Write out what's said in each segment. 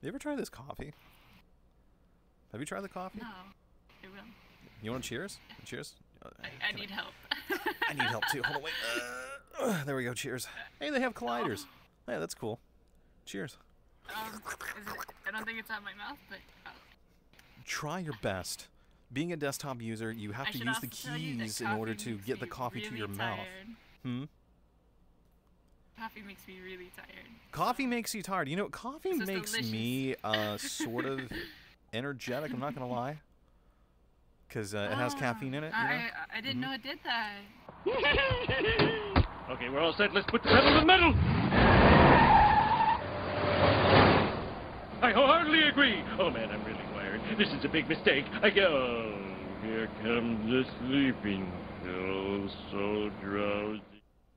You ever tried this coffee? Have you tried the coffee? No, I will. You want cheers? Cheers? I need help. I need help too. Hold on, wait. There we go. Cheers. Hey, they have colliders. Yeah, that's cool. Cheers. I don't think it's on my mouth, but... Try your best. Being a desktop user, you have to use the keys in order to get the coffee to your mouth. Hmm? Coffee makes me really tired. Coffee makes you tired. You know, coffee makes me sort of energetic, I'm not going to lie. Because it has caffeine in it, you know? I didn't know it did that. Okay, we're all set. Let's put the pedal to the metal. I wholeheartedly agree. Oh, man, I'm really tired. This is a big mistake. Oh, here comes the sleeping pill, so drowsy.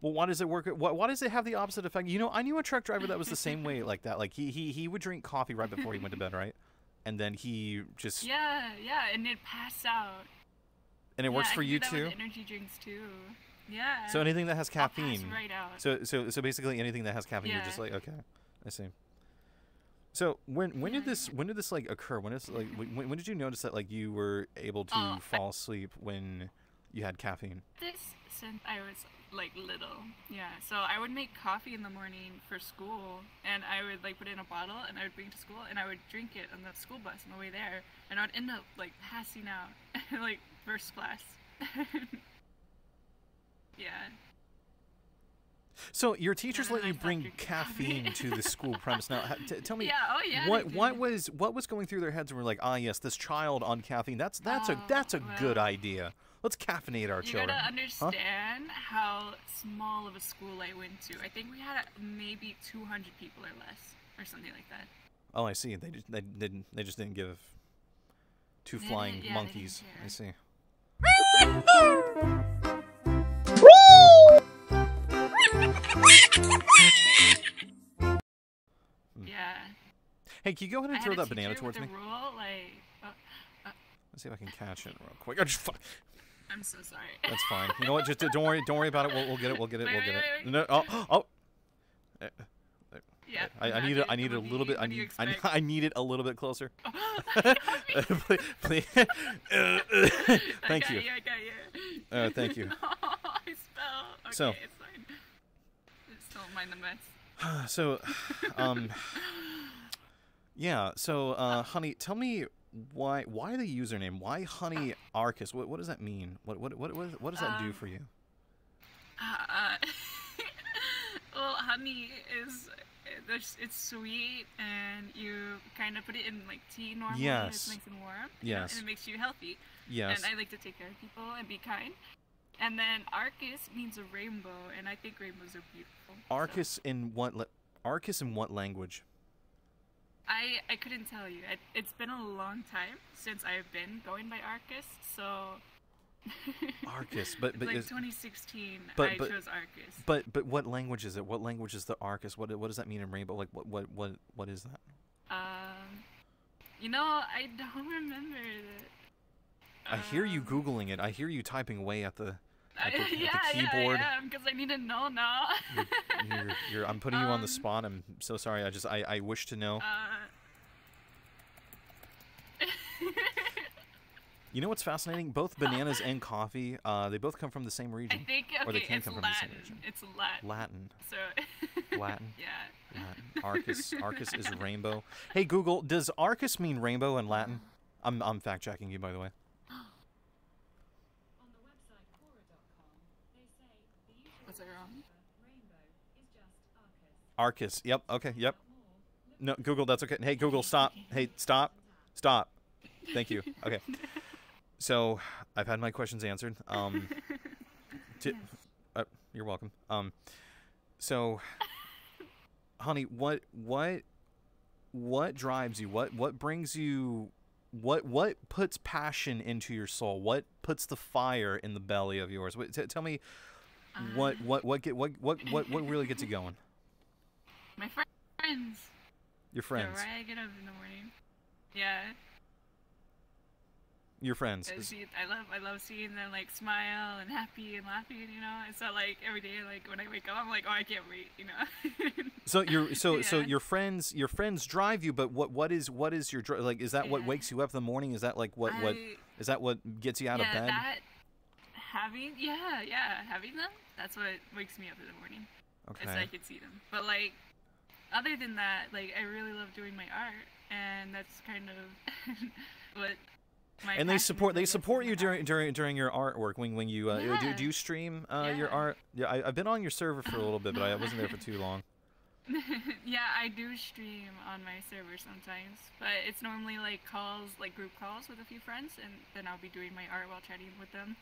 Well, why does it work? Why does it have the opposite effect? You know, I knew a truck driver that was the same way like that. Like, he would drink coffee right before he went to bed, right? And then he just... Yeah, and it passed out. And it works for you, too? With energy drinks, too. Yeah. So anything that has caffeine. Pass right out. So basically anything that has caffeine, you're just like, okay, I see. So when did this like occur? When did you notice that like you were able to fall asleep when you had caffeine? This since I was like little. Yeah. So I would make coffee in the morning for school, and I would like put it in a bottle, and I would bring it to school, and I would drink it on the school bus on the way there, and I'd end up like passing out, like first class. Yeah. So your teachers let you bring caffeine to the school premise. Now, tell me, yeah, what was going through their heads when we're like, ah, yes, this child on caffeine. That's a good idea. Let's caffeinate our children. You gotta understand how small of a school I went to. I think we had maybe 200 people or less, or something like that. Oh, I see. They just didn't give two flying monkeys. I see. Yeah. Hey, can you go ahead and throw that banana towards me? Rule, Let's see if I can catch it real quick. Oh, I'm so sorry. That's fine. You know what? Just don't worry about it. We'll get it. We'll get it. Wait. No. Yeah. I need it a little bit. I need it a little bit closer. Please. Thank you. I got you. Thank you. I spell. Okay, so, it's fine. Just don't mind the mess. So, yeah. So, honey, tell me why the username? Why Honey Arcus? What does that mean? What does that do for you? Well, honey is it's sweet, and you kind of put it in like tea normally. Yes. And it's nice and warm. Yes. And it makes you healthy. Yes. And I like to take care of people and be kind. And then Arcus means a rainbow, and I think rainbows are beautiful. Arcus in what language? I couldn't tell you. It's been a long time since I've been going by Arcus, so... Arcus, but like is, 2016, but, I chose Arcus. But what language is it? What language is the Arcus? What does that mean in rainbow? Like what is that? You know, I don't remember that. I hear you googling it. I hear you typing away at the yeah, keyboard. Yeah, because I need to know now. I'm putting you on the spot. I'm so sorry. I wish to know. You know what's fascinating? Both bananas and coffee, they both come from the same region. I think, or they can it's come Latin. from the same region. It's Latin. Latin. So. Latin. Yeah. Latin. Arcus is rainbow. Hey Google, does Arcus mean rainbow in Latin? I'm fact checking you, by the way. Was I wrong? Arcus. Yep. Okay. Yep. No, Google. That's okay. Hey Google, stop. Hey, stop. Thank you. Okay. So I've had my questions answered. You're welcome. So, honey, what drives you? What brings you? What puts passion into your soul? What puts the fire in the belly of yours? Tell me, what really gets you going? My friends. Your friends. Right, I get up in the morning. Yeah. Your friends. I love seeing them like smile and happy and laughing, you know. And so like every day, like when I wake up, I'm like, oh, I can't wait, you know. So your friends drive you, but what is your like? Is that what wakes you up in the morning? Is that like what is that what gets you out of bed? Having them. That's what wakes me up in the morning. Okay. So I can see them. But like, other than that, like I really love doing my art, and that's kind of what. And they support you during your artwork when you do you stream your art? Yeah, I've been on your server for a little bit, but I wasn't there for too long. Yeah, I do stream on my server sometimes, but it's normally like calls, like group calls with a few friends, and then I'll be doing my art while chatting with them.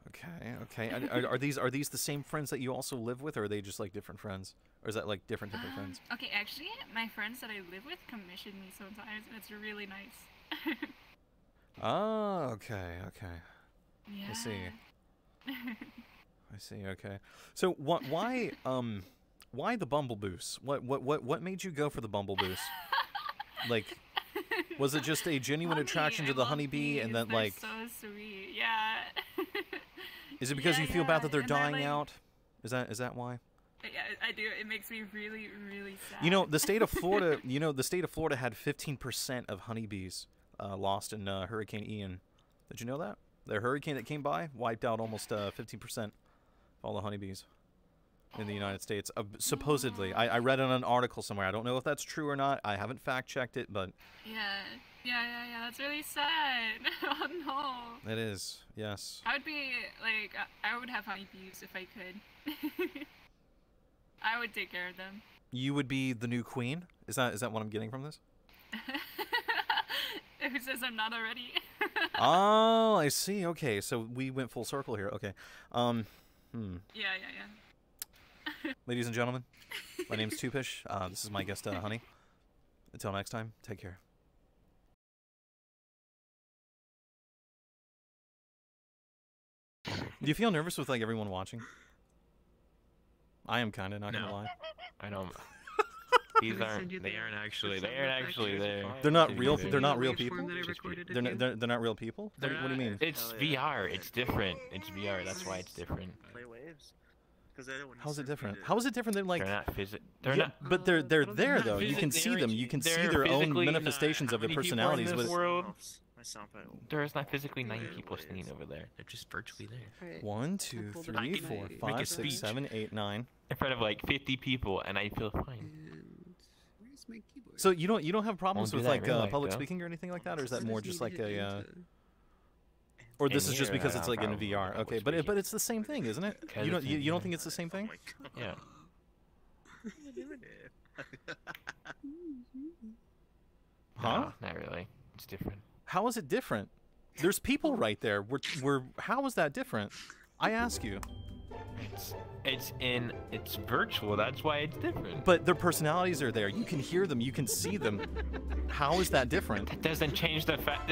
Okay. Are these the same friends that you also live with, or are they just like different friends, or is that like different friends? Okay, actually, my friends that I live with commission me sometimes, and it's really nice. Oh, okay. Yeah. I see. Okay. So why the Bumble Boost? What made you go for the Bumble Boost? Like, was it just a genuine attraction to the honeybee, and then like? So sweet, yeah. Is it because you feel bad that they're dying out? Is that why? Yeah, I do. It makes me really, really sad. You know, the state of Florida. Had 15% of honeybees lost in Hurricane Ian. Did you know that? The hurricane that came by wiped out almost 15% of all the honeybees in the United States. Supposedly, I read in an article somewhere. I don't know if that's true or not. I haven't fact-checked it, but yeah. That's really sad. Oh no. It is. Yes. I would be like, I would have honeybees if I could. I would take care of them. You would be the new queen? Is that what I'm getting from this? Who says I'm not already? Oh, I see. Okay, so we went full circle here. Okay. Yeah. Ladies and gentlemen, my name's Tupish. This is my guest, Honey. Until next time, take care. Do you feel nervous with like everyone watching? I am kind of, not gonna lie. I don't. They aren't actually there. They're not real. They're not real people. They're not real people. What do you mean? It's VR. It's different. It's VR. That's why it's different. Play waves. How's it different? How is it different than like? They're not They're not. But they're there though. You can see them. You can see their own manifestations of their personalities. With world. There's not physically 9 people standing over there. They're just virtually there. 1, 2, 3, 4, 5, 6, 7, 8, 9. In front of like 50 people, and I feel fine. Where's my keyboard? So you don't have problems with like public though. Speaking or anything like that, or is that more just like a? Or this is just because it's like in VR. Okay, but it's the same thing, isn't it? You don't think it's the same thing? Yeah. Huh? No, not really. It's different. How is it different? There's people right there. How is that different? I ask you. It's virtual. That's why it's different. But their personalities are there. You can hear them. You can see them. How is that different? That doesn't change the fact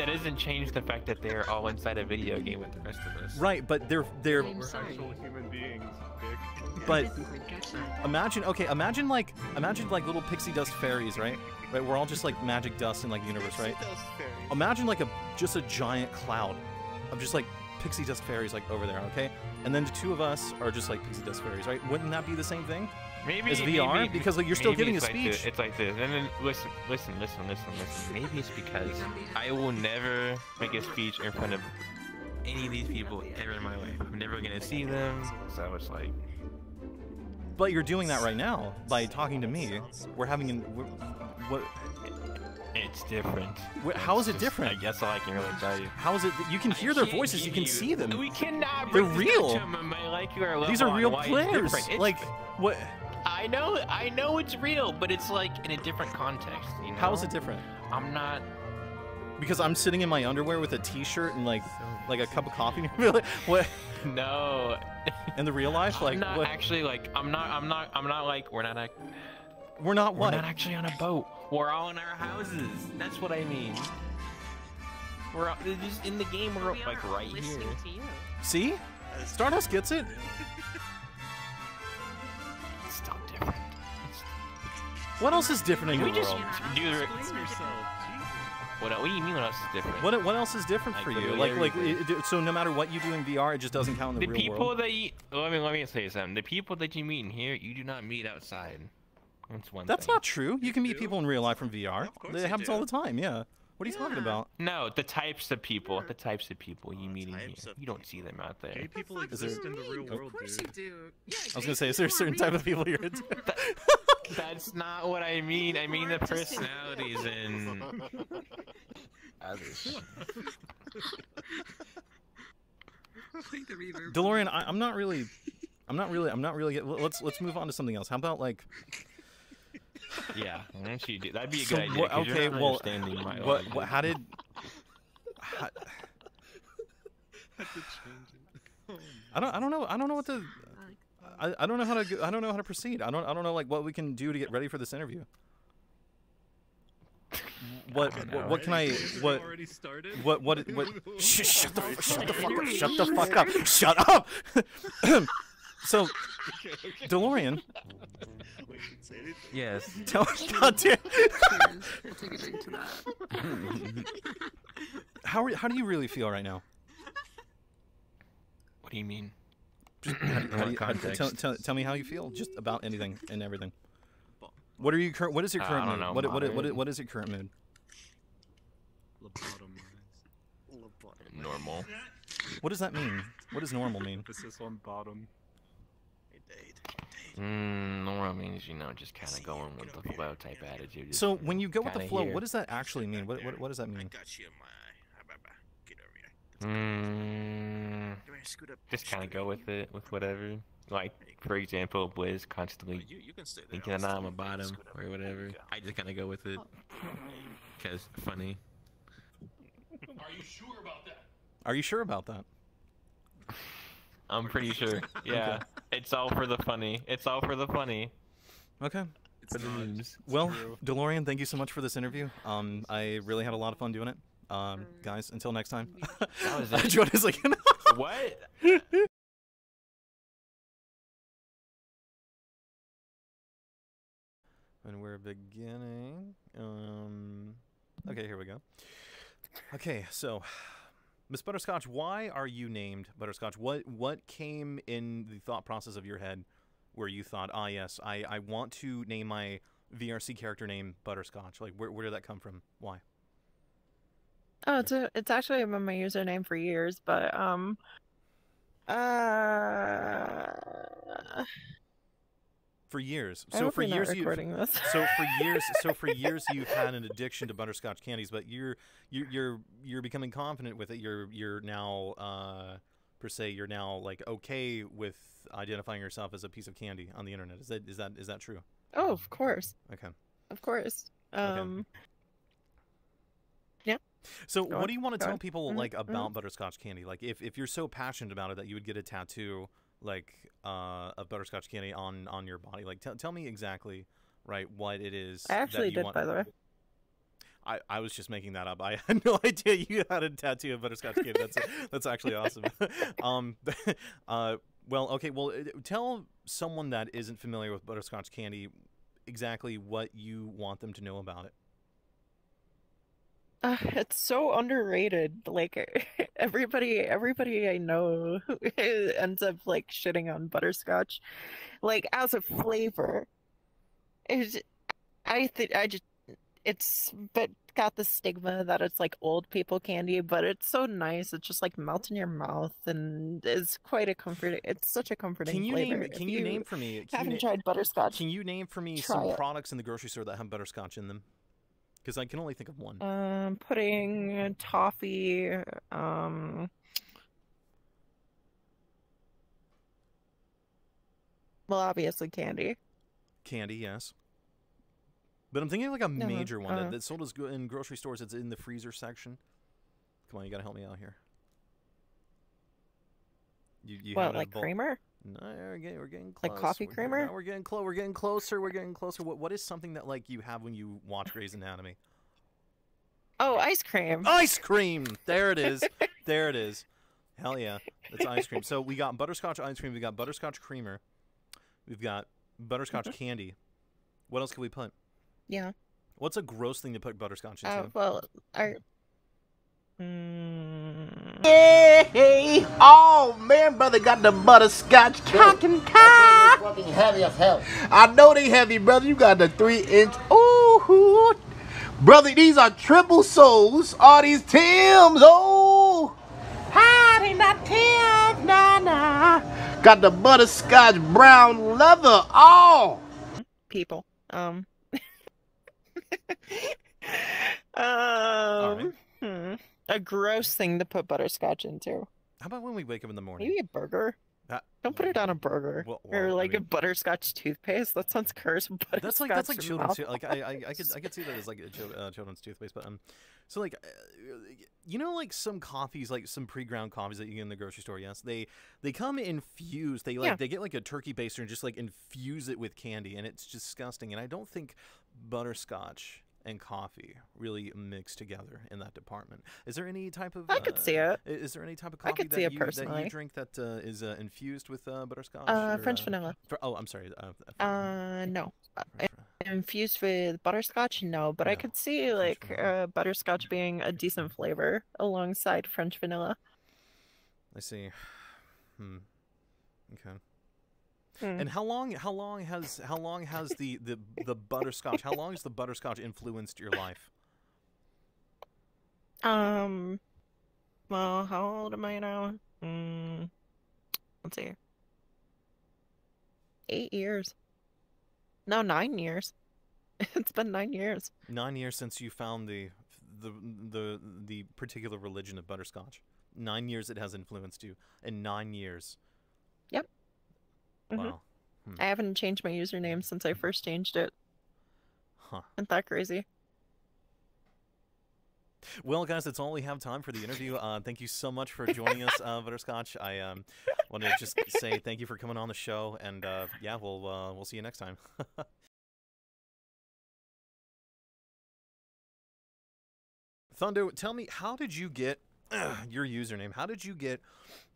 that they're all inside a video game with the rest of us. Right, but they're We're actual human beings, Dick. But imagine like little pixie dust fairies, right? Right, we're all just like magic dust in like the universe, right? Imagine like just a giant cloud of just like pixie dust fairies like over there, okay? And then the two of us are just like pixie dust fairies, right? Wouldn't that be the same thing? Maybe as VR, because like you're still giving a like speech. It's like this, and then listen. Maybe it's because I will never make a speech in front of any of these people ever in my life. I'm never gonna see them, so it's like. But you're doing that right now by talking to me. We're having what? It's different. How is it different? I guess all I can really tell you. How is it? You can hear their voices. You can see them. We cannot. They're real. These are real players. Like what? I know it's real, but it's like in a different context. You know? How is it different? I'm not. Because I'm sitting in my underwear with a T-shirt and like a cup of coffee. What? No. In the real life, like I'm not what? Actually, like I'm not like we're not. We're not what? We're not actually on a boat. We're all in our houses. That's what I mean. We're just in the game. We're like right here. See? Stardust gets it. It's still different. What else is different in your just world? do the... What do you mean? What else is different? What else is different for you? So no matter what you do in VR, it just doesn't count in the real people world. that you let me say something. The people that you meet in here, you do not meet outside. That's one. That's thing. not true. You can meet people in real life from VR. Of course It you happens do. all the time. Yeah. What are you talking about? No, the types of people. The types of people you meet in here. types of You don't see them out there. Gay people Is exist there- in the real world, Of course dude. you do. Yeah, I was gonna say, is there a certain type of people you're into? That's not what I mean. I mean the personalities and others. Play the reverb. DeLorean, I'm not really. Let's move on to something else. How about like? Yeah, why don't you do? That'd be a So good idea. what- 'Cause okay, you're not well, understanding my What? logic. How did? Had to change it. I don't know. I don't know what to. I don't know how to. I don't know how to proceed. I don't know like what we can do to get ready for this interview. What can I what Already started? what shut the fuck up. Shut up. So DeLorean, Wait, say anything? Yes. tell God damn. Cheers. We'll take a drink to that. How do you really feel right now? What do you mean? Just, What context? tell me how you feel just about anything and everything. What is your current I mood? don't know, What is your current mood? Lobotomize. Normal. What does that mean? What does normal mean? This is on bottom. Hey, Dade. Normal means just kind of going with the flow type attitude. So when you go with the kinda flow, here. what does that actually mean? What does that I mean? got you in my eye. Get over here. Come here, scoot up. Just kind of Scoot go up. with it, with whatever. Like, for example, Blizz constantly You can stay there. thinking I'll that I'm stay a bottom Scoot up. or whatever. There you go. I just kind of go with it. Because funny. Are you sure about that? I'm pretty sure. Yeah. It's all for the funny. It's all for the funny. Okay. It's For the not. memes. Well, DeLorean, thank you so much for this interview. I really had a lot of fun doing it. Guys, until next time. That was it. Jordan is like, What? and we're beginning. Okay, here we go. Okay, so Miss Butterscotch, why are you named Butterscotch? What came in the thought process of your head where you thought, ah, yes, I want to name my VRC character name Butterscotch? Like, where did that come from? Why? Oh, it's actually been my username for years, but For years. I So hope for you're not years you recording this. so for years you've had an addiction to butterscotch candies, but you're becoming confident with it. You're now per se you're now like okay with identifying yourself as a piece of candy on the internet. Is that true? Oh, of course, Okay. of course. So Go what on, do you want to go tell on. people Mhm, like about butterscotch candy? Like if you're so passionate about it that you would get a tattoo like of butterscotch candy on your body. Like tell me exactly right what it is. I actually that you did, want. by the way. I was just making that up. I had no idea you had a tattoo of butterscotch candy. That's actually awesome. Well, okay. Well, tell someone that isn't familiar with butterscotch candy exactly what you want them to know about it. It's so underrated. Like everybody I know ends up like shitting on butterscotch, like as a flavor. It's but got the stigma that it's like old people candy, but it's so nice. It just like melts in your mouth and is quite a comforting. It's such a comforting Can you flavor. name? Can you name for me? Haven't tried butterscotch? Can you name for me Try some it. products in the grocery store that have butterscotch in them? Because I can only think of one. Pudding, toffee, well, obviously candy. Candy, yes. But I'm thinking of like a major one uh. that's sold as in grocery stores. It's in the freezer section. Come on, you gotta help me out here. You What, have it in like a bowl. creamer? No, we're getting close. Like coffee creamer? No, we're getting close. We're getting closer. We're getting closer. What is something that like you have when you watch Grey's Anatomy? Oh, ice cream. Ice cream. There it is. There it is. Hell yeah, that's ice cream. So we got butterscotch ice cream. We got butterscotch creamer. We've got butterscotch candy. What else can we put? Yeah. What's a gross thing to put butterscotch into? Well, Hey, oh man, brother got the butterscotch cotton cow. Fucking heavy as hell. I know they heavy, brother. You got the 3-inch. Ooh, brother, these are triple soles. All these Tims. Oh, hiding that Tim. Nah. Got the butterscotch brown leather. Oh, people. A gross thing to put butterscotch into. How about when we wake up in the morning? Maybe a burger. Don't put it on a burger. Or like a butterscotch toothpaste. That sounds gross. That's like children's like I could see that as like a children's toothpaste, but so like you know, like some coffees, like some pre-ground coffees that you get in the grocery store. Yes, they come infused. They they get like a turkey baster and just like infuse it with candy, and it's disgusting. And I don't think butterscotch and coffee really mix together in that department. Is there any type of I could see it. Is there any type of coffee that you drink that is infused with butterscotch? French vanilla. Oh, I'm sorry. No. Infused with butterscotch? No, but I could see like butterscotch being a decent flavor alongside French vanilla. I see. Okay. And how long has the butterscotch, how long has the butterscotch influenced your life? Well, how old am I now? Let's see. 8 years. No, 9 years. It's been 9 years. 9 years since you found the particular religion of butterscotch. 9 years it has influenced you. In 9 years. Yep. Wow. I haven't changed my username since I first changed it. Huh. Isn't that crazy? Well, guys, that's all we have time for the interview. Thank you so much for joining us, Butterscotch. I want to just say thank you for coming on the show, and yeah, we'll see you next time. Thundo, tell me, how did you get your username? How did you get...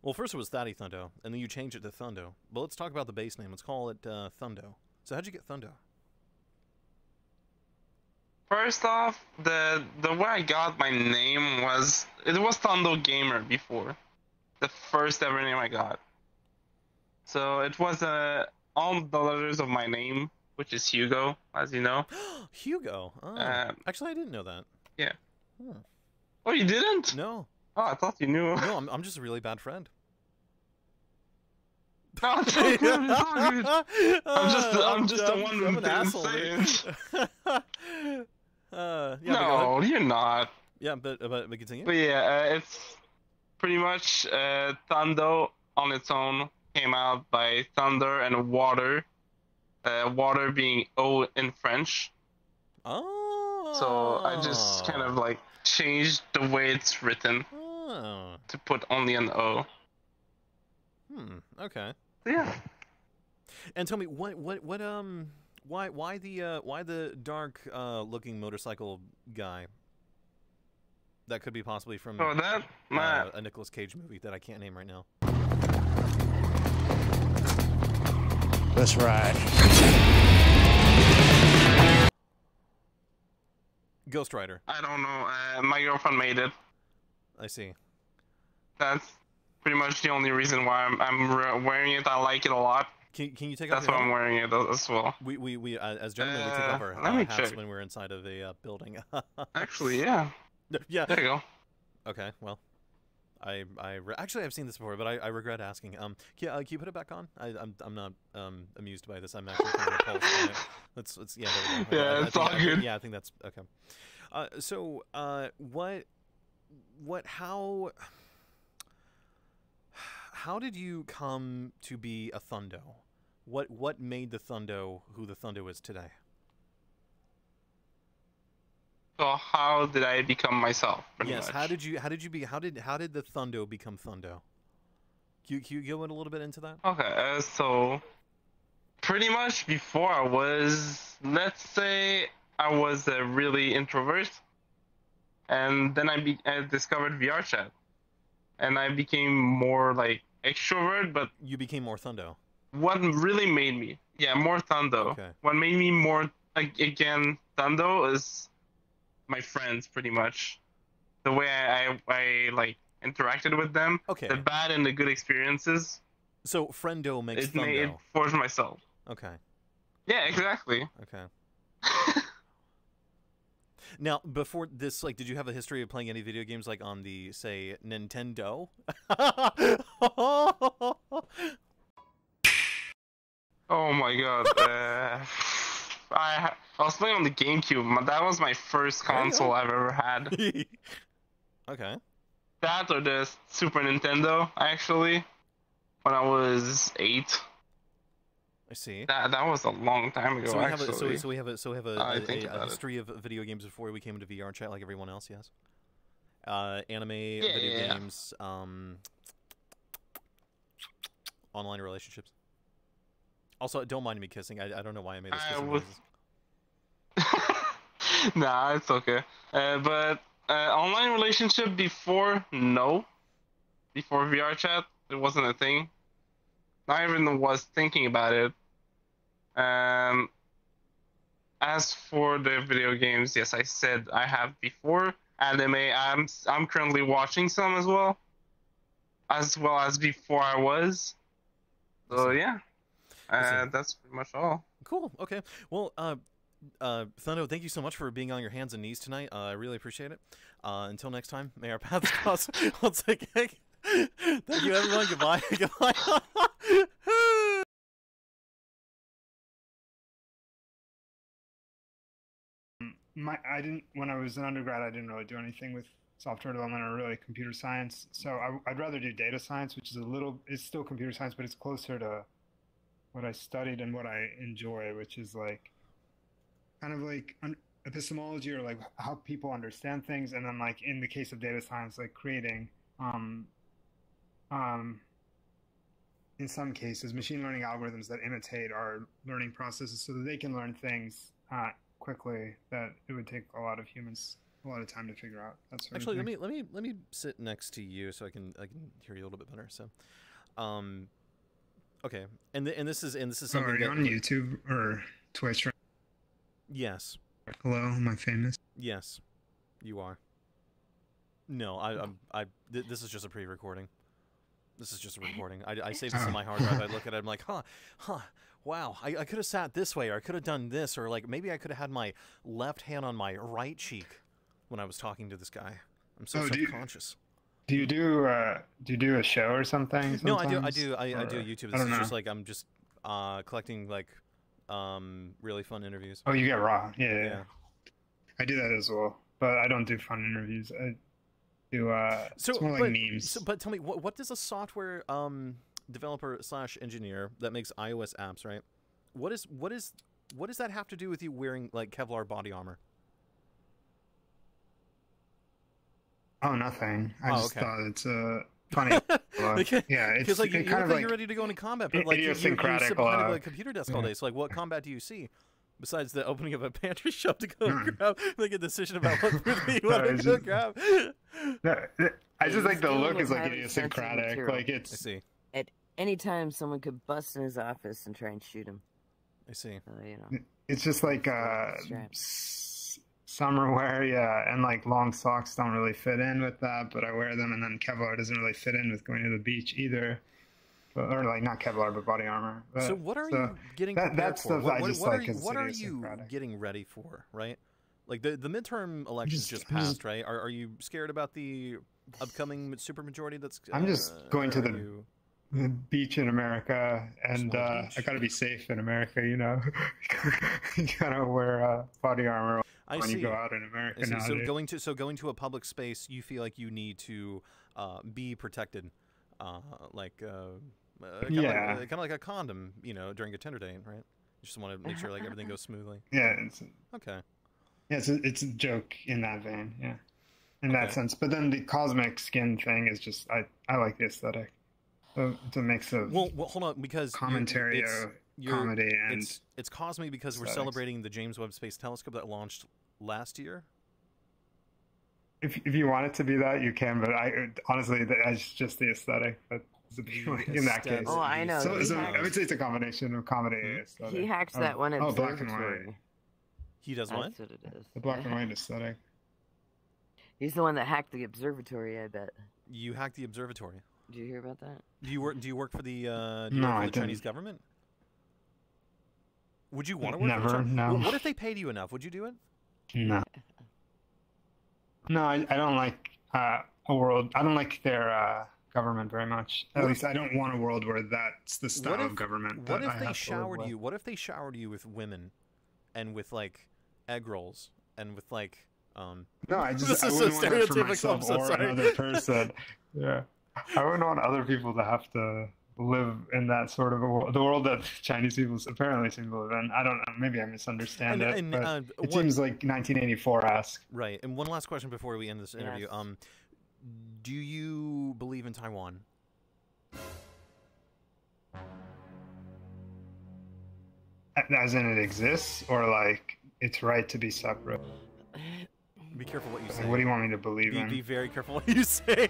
Well, first it was Thaddy Thundo, and then you changed it to Thundo. But let's talk about the base name. Let's call it Thundo. So how'd you get Thundo? First off, the way I got my name was... It was Thundo Gamer before. The first ever name I got. So it was all the letters of my name, which is Hugo, as you know. Hugo? Oh. Actually, I didn't know that. Yeah. Huh. Oh, you didn't? No. Oh, I thought you knew. No, I'm just a really bad friend. No, it's all good. It's all good. I'm just the one who didn't say it. Yeah, no, you're not. Yeah, but continue. But yeah, it's pretty much Thundo on its own came out by thunder and water. Water being O in French. Oh. So I just kind of like changed the way it's written to put only an O. Okay. Yeah. And tell me, why the dark looking motorcycle guy? That could be possibly from a Nicolas Cage movie that I can't name right now. Let's ride. Ghost Rider. I don't know. My girlfriend made it. I see. That's pretty much the only reason why I'm wearing it. I like it a lot. Can you take off? That's why I'm wearing it as well. We as gentlemen we take off our hats when we're inside of a building. Actually, yeah. Yeah. There you go. Okay. Well, actually I've seen this before, but I regret asking. Can you put it back on? I'm not amused by this. I'm actually kind of repulsed by it. Let's yeah. There we go. Yeah, it's all good. Yeah, I think that's okay. So how did you come to be a Thundo? What made the Thundo who the Thundo is today? So how did I become myself? Yes. Much. How did the Thundo become Thundo? Can you go a little bit into that? Okay. So pretty much before I was, let's say, I was a really introvert, and then I discovered VRChat, and I became more like extrovert. But you became more Thundo. What really made me, more Thundo. Okay. What made me more again Thundo is my friends, pretty much. The way I like interacted with them, Okay. the bad and the good experiences. So friendo makes It thundo. forged myself. Okay. Yeah, exactly. Okay. Now, before this, like, did you have a history of playing any video games, like, on the, say, Nintendo? Oh my god. I was playing on the GameCube. That was my first console I've ever had. Okay. That or the Super Nintendo, actually, when I was 8. I see. That was a long time ago. So we have a history of video games before we came into VRChat, like everyone else. Yes. Anime, video games, online relationships. Also, don't mind me kissing. I don't know why I made this kissing noises. Nah, it's okay. But online relationship before, no. Before VRChat, it wasn't a thing. I even was thinking about it. As for the video games, yes, I said I have before. Anime, I'm currently watching some as well as before I was. So yeah, that's pretty much all. Cool. Okay. Well, Thundo, thank you so much for being on your hands and knees tonight. I really appreciate it. Until next time, may our paths cross once again. Thank you, everyone. Goodbye. Goodbye. When I was an undergrad, I didn't really do anything with software development or really computer science. So I'd rather do data science, which is it's still computer science, but it's closer to what I studied and what I enjoy, which is like kind of like epistemology, or like how people understand things. And then like in the case of data science, like creating, in some cases, machine learning algorithms that imitate our learning processes so that they can learn things quickly that it would take a lot of humans a lot of time to figure out. That sort Actually, of thing. let me sit next to you so I can hear you a little bit better. So, okay, and this is something. Are you on YouTube or Twitch? Yes. Hello, am I famous? Yes, you are. No, this is just a pre-recording. This is just a recording. I saved this on my hard drive. I look at it, I'm like, wow, I could have sat this way, or I could have done this, or like maybe I could have had my left hand on my right cheek when I was talking to this guy. I'm so self-conscious. Do you do a show or something? No, I do YouTube. This is just like I'm just collecting like really fun interviews. Oh, you get raw. Yeah. I do that as well, but I don't do fun interviews. I do it's more like memes. But tell me, what does a software developer / engineer that makes iOS apps, right? What does that have to do with you wearing like Kevlar body armor? Oh, nothing. I just thought it's funny. Yeah, it's like you kind of look like you're ready to go into combat, but like you sit behind a computer desk all day. So like, what combat do you see? Besides the opening of a pantry shop to go grab, make a decision about what food you want to go grab. I just like the look is like idiosyncratic. Like it's. I see. At any time, someone could bust in his office and try and shoot him. I see. You know. It's just like summer wear, yeah, and like long socks don't really fit in with that, but I wear them, and then Kevlar doesn't really fit in with going to the beach either. Or like not Kevlar, but body armor. But, so what are you getting prepared for? What are you getting ready for? Right, like the midterm elections just passed, right? Are you scared about the upcoming supermajority? That's I'm just going to the beach in America, and I gotta be safe in America. You know, you gotta wear body armor when you go out in America. So going to a public space, you feel like you need to be protected, kind of like a condom, you know, during a Tinder date, right? You just want to make sure like everything goes smoothly. Yeah. Okay. Yeah, it's a joke in that vein, yeah, in that sense. But then the cosmic skin thing is just I like the aesthetic. So it's a mix of well, hold on, because commentary, comedy, and it's cosmic because we're celebrating the James Webb Space Telescope that launched last year. If you want it to be that, you can, but honestly, it's just the aesthetic. But in that case, oh, I know. So I would say it's a combination of comedy. He hacks that one. Black and white. He does what? That's what it is. The black and white aesthetic. He's the one that hacked the observatory, I bet. You hacked the observatory. Did you hear about that? Do you work for the Chinese government? Would you want to work for the Never, Chinese? no. What if they paid you enough? Would you do it? No. No, I don't like a world. I don't like their government very much. At least I don't want a world where that's the style of government. What if they showered you? What if they showered you with women, and with like egg rolls, and with like No, I This I is wouldn't so want that for stereotypical, myself I'm so or sorry. another person. Yeah, I wouldn't want other people to have to live in that sort of a world. The world that Chinese people apparently seem to live in. I don't know. Maybe I misunderstand it. But it seems like 1984-esque. Right. And one last question before we end this interview. Yes. Do you believe in Taiwan? As in it exists, or like it's right to be separate. Be careful what you say. What do you want me to believe in? Be very careful what you say.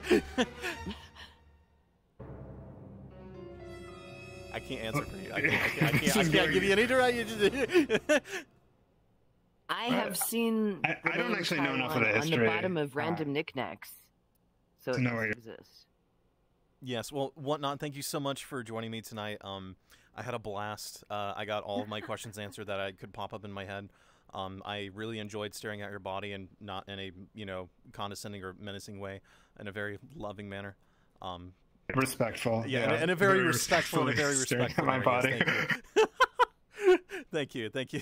I can't answer for you. I can't give you any direct. I have seen. I don't actually know enough of the history on the bottom of random knickknacks, so to it know does what exist. Yes. Well, Whatnot, thank you so much for joining me tonight. I had a blast. I got all of my questions answered that I could pop up in my head. I really enjoyed staring at your body, and not in a condescending or menacing way, in a very loving manner. Respectful. Yeah, in a very respectful, staring at my manner, yes, body. thank you. Thank you.